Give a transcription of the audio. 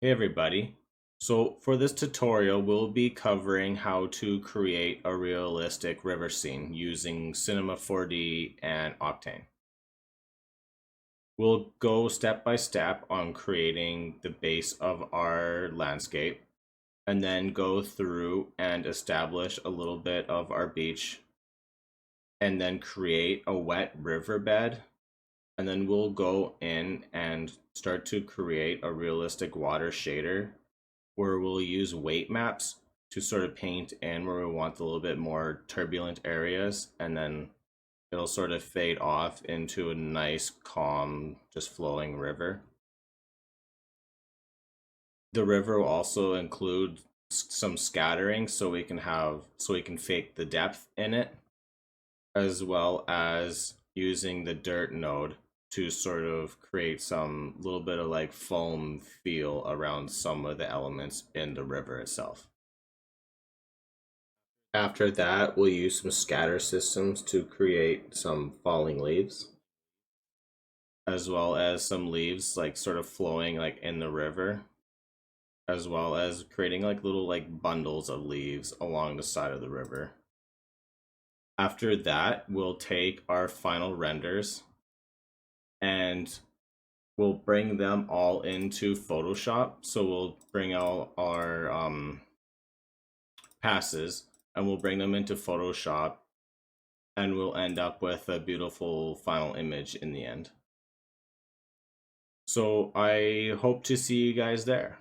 Hey everybody. So for this tutorial, we'll be covering how to create a realistic river scene using Cinema 4D and Octane. We'll go step by step on creating the base of our landscape and then go through and establish a little bit of our beach and then create a wet riverbed. And then we'll go in and start to create a realistic water shader where we'll use weight maps to sort of paint in where we want a little bit more turbulent areas, and then it'll sort of fade off into a nice, calm, just flowing river. The river will also include some scattering so we can fake the depth in it, as well as using the dirt node to sort of create some little bit of like foam feel around some of the elements in the river itself. After that, we'll use some scatter systems to create some falling leaves, as well as some leaves like sort of flowing like in the river, as well as creating like little like bundles of leaves along the side of the river. After that, we'll take our final renders and we'll bring them all into Photoshop. So we'll bring all our passes and we'll bring them into Photoshop and we'll end up with a beautiful final image in the end. So I hope to see you guys there.